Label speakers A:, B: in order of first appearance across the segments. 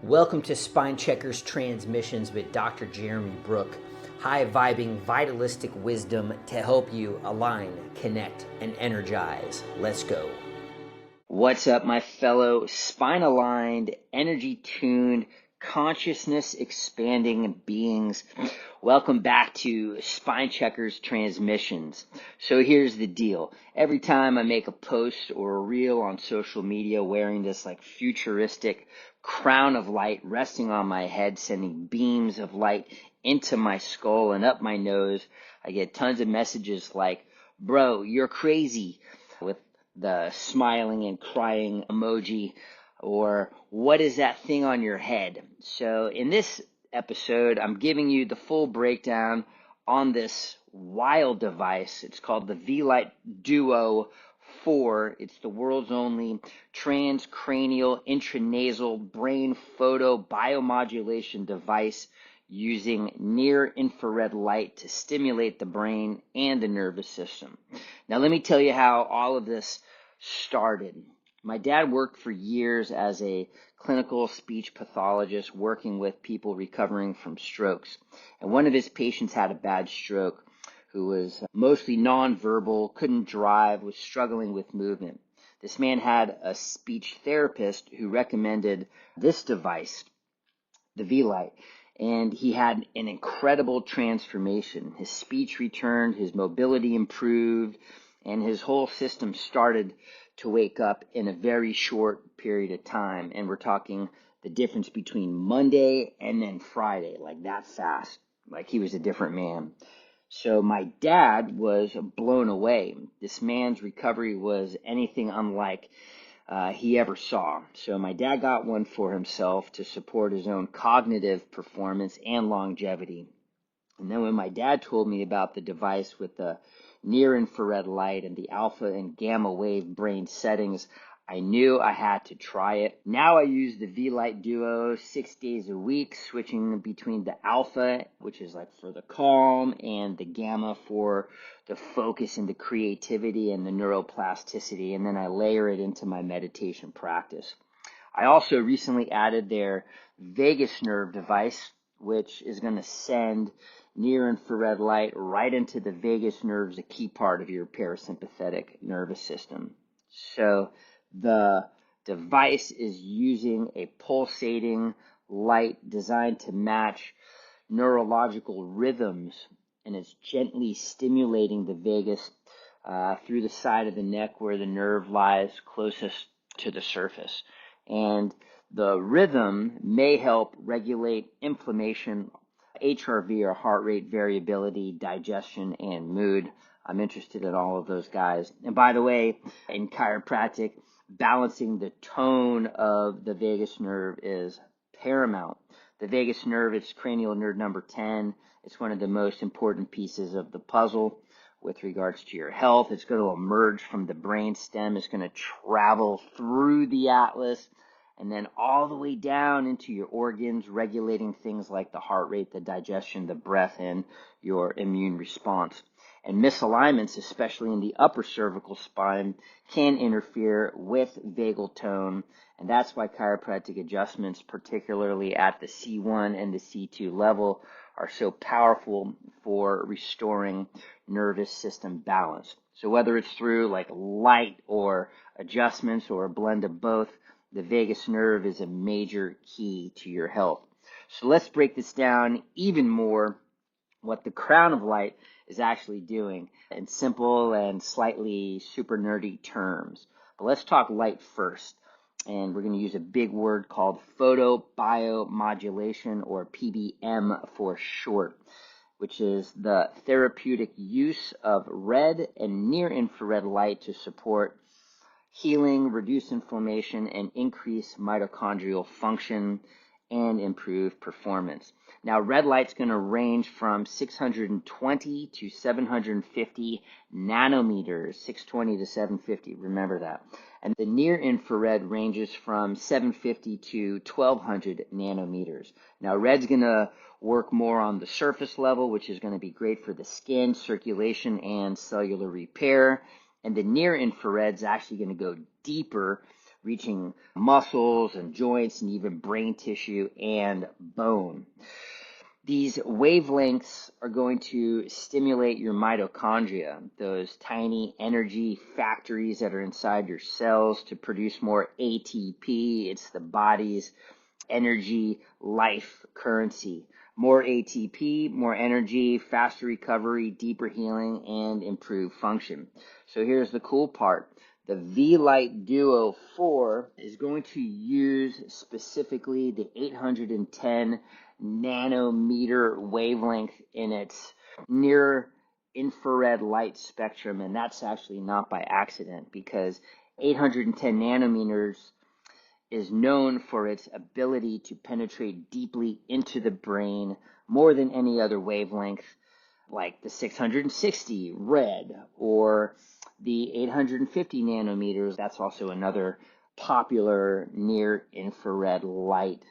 A: Welcome to Spine Checkers Transmissions with Dr. Jeremy Brook. High-vibing, vitalistic wisdom to help you align, connect, and energize. Let's go. What's up, my fellow spine-aligned, energy-tuned, consciousness-expanding beings? Welcome back to Spine Checkers Transmissions. So here's the deal. Every time I make a post or a reel on social media wearing this like futuristic crown of light resting on my head, sending beams of light into my skull and up my nose, I get tons of messages like, bro, you're crazy, with the smiling and crying emoji, or what is that thing on your head? So in this episode, I'm giving you the full breakdown on this wild device. It's called the Vielight Duo 4. It's the world's only transcranial intranasal brain photobiomodulation device using near-infrared light to stimulate the brain and the nervous system. Now let me tell you how all of this started. My dad worked for years as a clinical speech pathologist working with people recovering from strokes. And one of his patients had a bad stroke who was mostly nonverbal, couldn't drive, was struggling with movement. This man had a speech therapist who recommended this device, the Vielight, and he had an incredible transformation. His speech returned, his mobility improved, and his whole system started to wake up in a very short period of time. And we're talking the difference between Monday and then Friday, like that fast, like he was a different man. So my dad was blown away. This man's recovery was anything unlike he ever saw. So my dad got one for himself to support his own cognitive performance and longevity. And then when my dad told me about the device with the near-infrared light and the alpha and gamma wave brain settings, I knew I had to try it. Now I use the Vielight Duo 6 days a week, switching between the alpha, which is like for the calm, and the gamma for the focus and the creativity and the neuroplasticity, and then I layer it into my meditation practice. I also recently added their vagus nerve device, which is going to send near-infrared light right into the vagus nerves, a key part of your parasympathetic nervous system. So the device is using a pulsating light designed to match neurological rhythms, and it's gently stimulating the vagus through the side of the neck where the nerve lies closest to the surface. And the rhythm may help regulate inflammation, HRV or heart rate variability, digestion, and mood. I'm interested in all of those guys. And by the way, in chiropractic, balancing the tone of the vagus nerve is paramount. The vagus nerve is cranial nerve number 10. It's one of the most important pieces of the puzzle with regards to your health. It's going to emerge from the brain stem. It's going to travel through the atlas and then all the way down into your organs, regulating things like the heart rate, the digestion, the breath, and your immune response. And misalignments, especially in the upper cervical spine, can interfere with vagal tone, and that's why chiropractic adjustments, particularly at the C1 and the C2 level, are so powerful for restoring nervous system balance. So whether it's through like light or adjustments or a blend of both, the vagus nerve is a major key to your health. So let's break this down even more, what the crown of light is actually doing in simple and slightly super nerdy terms. But let's talk light first. And we're going to use a big word called photobiomodulation, or PBM for short, which is the therapeutic use of red and near-infrared light to support healing, reduce inflammation, and increase mitochondrial function and improve performance. Now, red light's going to range from 620 to 750 nanometers, 620 to 750, remember that. And the near-infrared ranges from 750 to 1200 nanometers. Now, red's going to work more on the surface level, which is going to be great for the skin, circulation, and cellular repair. And the near-infrared is actually going to go deeper reaching muscles and joints and even brain tissue and bone. These wavelengths are going to stimulate your mitochondria, those tiny energy factories that are inside your cells, to produce more ATP. It's the body's energy life currency. More ATP, more energy, faster recovery, deeper healing, and improved function. So here's the cool part. The Vielight Duo 4 is going to use specifically the 810 nanometer wavelength in its near infrared light spectrum, and that's actually not by accident, because 810 nanometers is known for its ability to penetrate deeply into the brain more than any other wavelength, like the 660 red or the 850 nanometers. That's also another popular near infrared light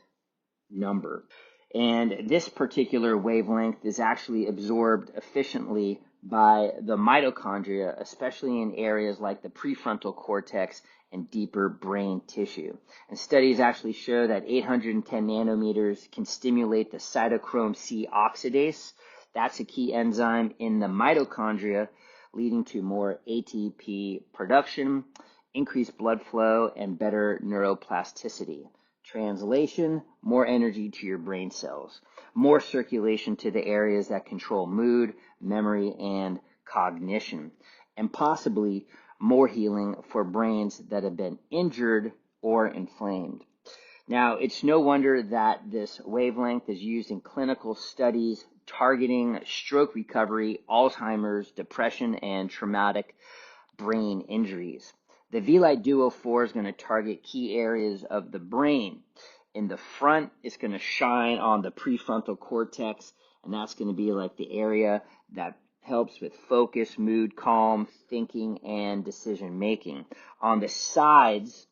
A: number. And this particular wavelength is actually absorbed efficiently by the mitochondria, especially in areas like the prefrontal cortex and deeper brain tissue. And studies actually show that 810 nanometers can stimulate the cytochrome C oxidase. That's a key enzyme in the mitochondria, leading to more ATP production, increased blood flow, and better neuroplasticity. Translation: more energy to your brain cells, more circulation to the areas that control mood, memory, and cognition, and possibly more healing for brains that have been injured or inflamed. Now, it's no wonder that this wavelength is used in clinical studies targeting stroke recovery, Alzheimer's, depression, and traumatic brain injuries. The Vielight Duo 4 is going to target key areas of the brain. In the front, it's going to shine on the prefrontal cortex, and that's going to be like the area that helps with focus, mood, calm, thinking, and decision making. On the sides,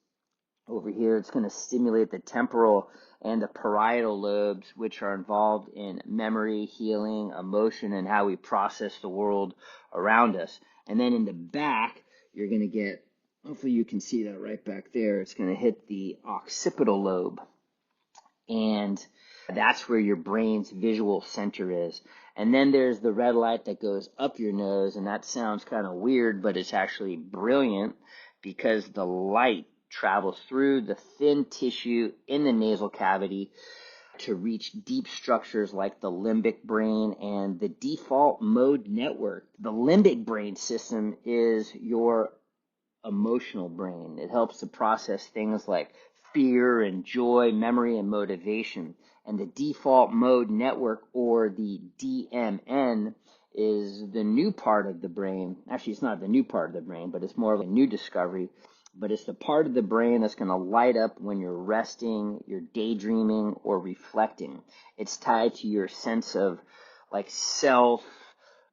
A: over here, it's going to stimulate the temporal and the parietal lobes, which are involved in memory, healing, emotion, and how we process the world around us. And then in the back, you're going to get, hopefully you can see that right back there, it's going to hit the occipital lobe. And that's where your brain's visual center is. And then there's the red light that goes up your nose, and that sounds kind of weird, but it's actually brilliant because the light travels through the thin tissue in the nasal cavity to reach deep structures like the limbic brain and the default mode network. The limbic brain system is your emotional brain. It helps to process things like fear and joy, memory and motivation. And the default mode network, or the DMN, is the new part of the brain. Actually, it's not the new part of the brain, but it's more of a new discovery. But it's the part of the brain that's going to light up when you're resting, you're daydreaming, or reflecting. It's tied to your sense of like self,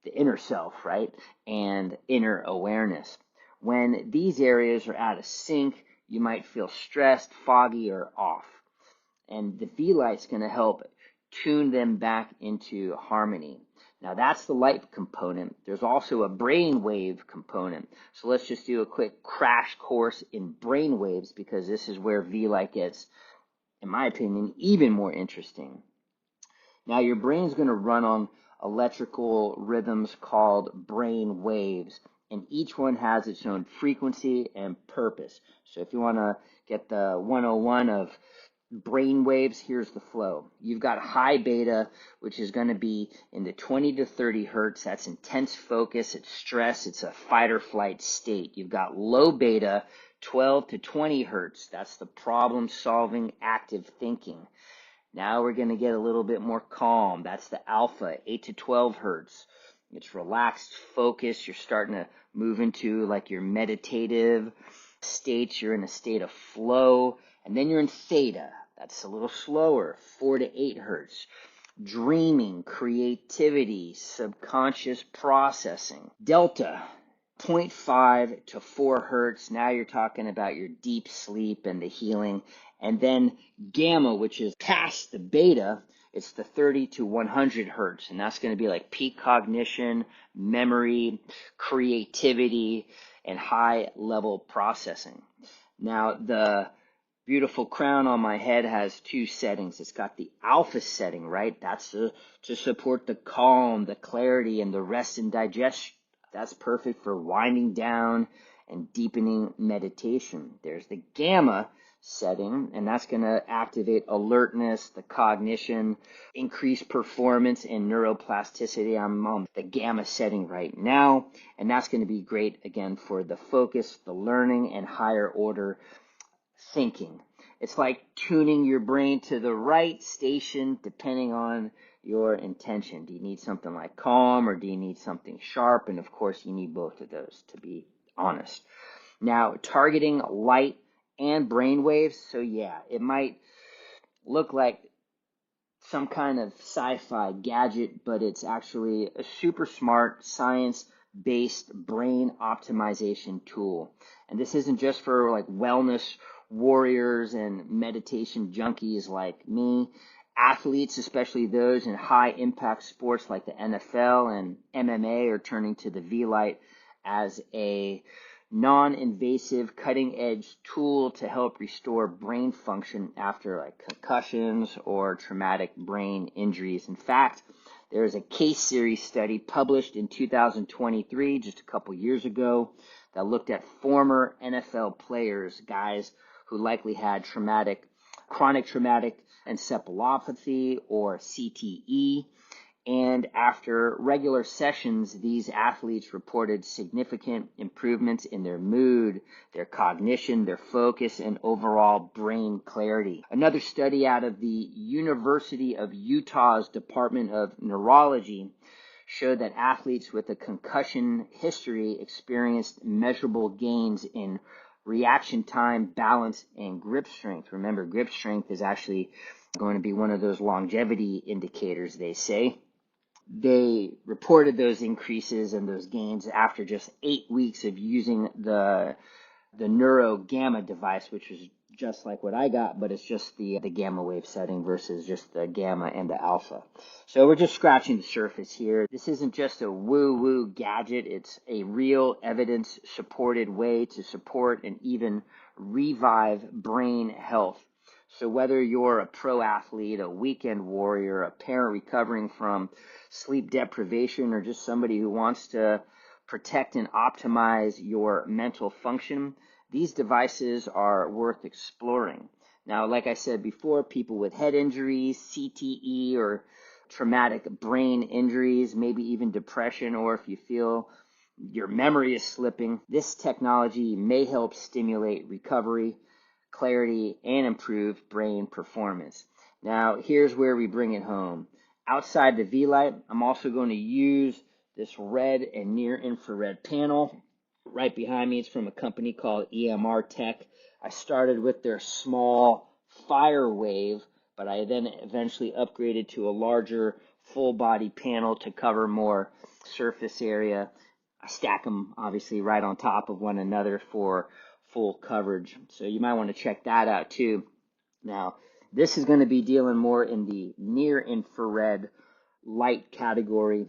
A: the inner self, right? And inner awareness. When these areas are out of sync, you might feel stressed, foggy, or off. And the Vielight's going to help tune them back into harmony. Now that's the light component. There's also a brainwave component. So let's just do a quick crash course in brainwaves, because this is where Vielight gets, in my opinion, even more interesting. Now your brain's going to run on electrical rhythms called brain waves, and each one has its own frequency and purpose. So if you want to get the 101 of brain waves, here's the flow. You've got high beta, which is going to be in the 20 to 30 hertz. That's intense focus, it's stress, it's a fight or flight state. You've got low beta, 12 to 20 hertz. That's the problem solving, active thinking. Now we're going to get a little bit more calm. That's the alpha, 8 to 12 hertz. It's relaxed focus. You're starting to move into like your meditative states. You're in a state of flow. And then you're in theta. That's a little slower, 4 to 8 hertz. Dreaming, creativity, subconscious processing. Delta, 0.5 to 4 hertz. Now you're talking about your deep sleep and the healing. And then gamma, which is past the beta, it's the 30 to 100 hertz. And that's going to be like peak cognition, memory, creativity, and high level processing. Now, the beautiful crown on my head has two settings. It's got the alpha setting, right? That's to support the calm, the clarity, and the rest and digest. That's perfect for winding down and deepening meditation. There's the gamma setting, and that's going to activate alertness, the cognition, increase performance, and neuroplasticity. I'm on the gamma setting right now, and that's going to be great, again, for the focus, the learning, and higher order thinking. It's like tuning your brain to the right station depending on your intention. Do you need something like calm, or do you need something sharp? And of course, you need both of those, to be honest. Now, targeting light and brain waves. So yeah, it might look like some kind of sci-fi gadget, but it's actually a super smart science-based brain optimization tool. And this isn't just for like wellness warriors and meditation junkies like me. Athletes, especially those in high impact sports like the NFL and MMA, are turning to the Vielight as a non-invasive, cutting-edge tool to help restore brain function after like concussions or traumatic brain injuries. In fact, there is a case series study published in 2023, just a couple years ago, that looked at former NFL players, guys who likely had chronic traumatic encephalopathy or CTE. And after regular sessions, these athletes reported significant improvements in their mood, their cognition, their focus, and overall brain clarity. Another study out of the University of Utah's Department of Neurology showed that athletes with a concussion history experienced measurable gains in reaction time, balance, and grip strength. Remember, grip strength is actually going to be one of those longevity indicators, they say. They reported those increases and those gains after just 8 weeks of using the Neuro Gamma device, which was just like what I got, but it's just the gamma wave setting versus just the gamma and the alpha. So we're just scratching the surface here. This isn't just a woo-woo gadget. It's a real evidence-supported way to support and even revive brain health. So whether you're a pro athlete, a weekend warrior, a parent recovering from sleep deprivation, or just somebody who wants to protect and optimize your mental function, these devices are worth exploring. Now, like I said before, people with head injuries, CTE, or traumatic brain injuries, maybe even depression, or if you feel your memory is slipping, this technology may help stimulate recovery, clarity, and improve brain performance. Now, here's where we bring it home. Outside the Vielight, I'm also going to use this red and near infrared panel. Right behind me, it's from a company called EMR Tech. I started with their small FireWave, but I then eventually upgraded to a larger full body panel to cover more surface area. I stack them obviously right on top of one another for full coverage. So you might want to check that out too. Now, this is going to be dealing more in the near infrared light category.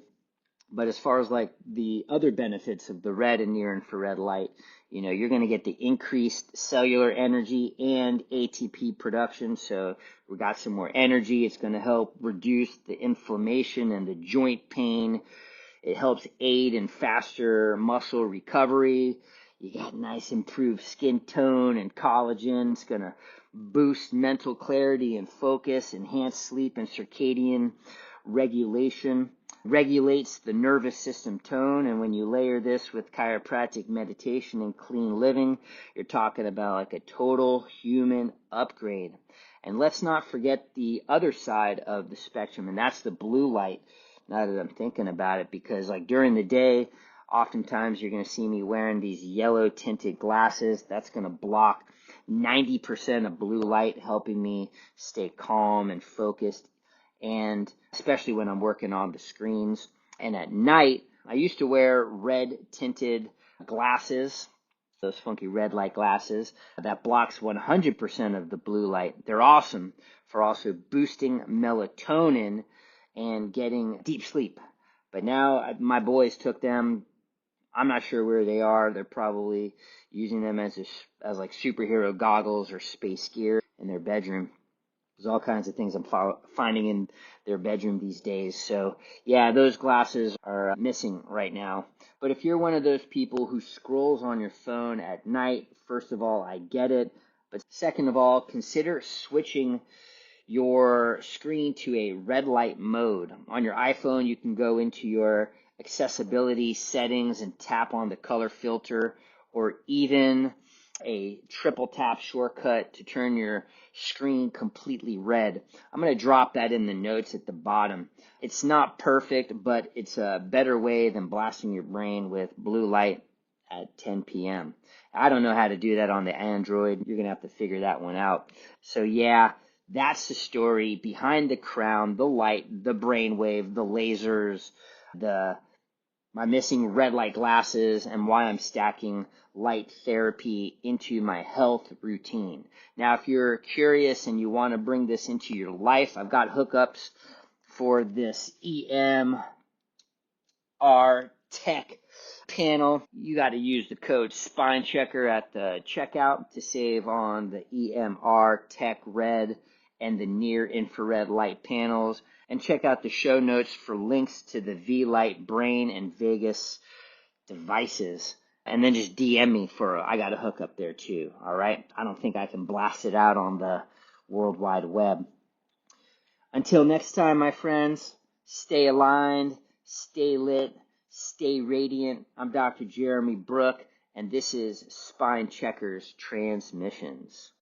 A: But as far as like the other benefits of the red and near infrared light, you're going to get the increased cellular energy and ATP production. So we got some more energy. It's going to help reduce the inflammation and the joint pain. It helps aid in faster muscle recovery. You got nice improved skin tone and collagen. It's going to boost mental clarity and focus, enhance sleep and circadian regulation, regulates the nervous system tone. And when you layer this with chiropractic meditation and clean living, you're talking about like a total human upgrade. And let's not forget the other side of the spectrum, and that's the blue light. Now that I'm thinking about it, because like during the day, oftentimes you're going to see me wearing these yellow tinted glasses. That's going to block 90% of blue light, helping me stay calm and focused, and especially when I'm working on the screens. And at night, I used to wear red tinted glasses, those funky red light glasses that blocks 100% of the blue light. They're awesome for also boosting melatonin and getting deep sleep. But now my boys took them I'm not sure where they are. They're probably using them as like superhero goggles or space gear in their bedroom. There's all kinds of things I'm finding in their bedroom these days. So yeah, those glasses are missing right now. But if you're one of those people who scrolls on your phone at night, first of all, I get it. But second of all, consider switching your screen to a red light mode. On your iPhone, you can go into your accessibility settings and tap on the color filter, or even a triple tap shortcut to turn your screen completely red. I'm going to drop that in the notes at the bottom. It's not perfect, but it's a better way than blasting your brain with blue light at 10 p.m. I don't know how to do that on the Android. You're going to have to figure that one out. So yeah, that's the story behind the crown, the light, the brainwave, the lasers, my missing red light glasses, and why I'm stacking light therapy into my health routine. Now, if you're curious and you want to bring this into your life, I've got hookups for this EMR Tech panel. You got to use the code SpineChecker at the checkout to save on the EMR Tech Red and the near infrared light panels. And check out the show notes for links to the Vielight brain and vagus devices. And then just DM me I got a hookup there too. All right. I don't think I can blast it out on the World Wide Web. Until next time, my friends, stay aligned, stay lit, stay radiant. I'm Dr. Jeremy Brook, and this is Spine Checkers Transmissions.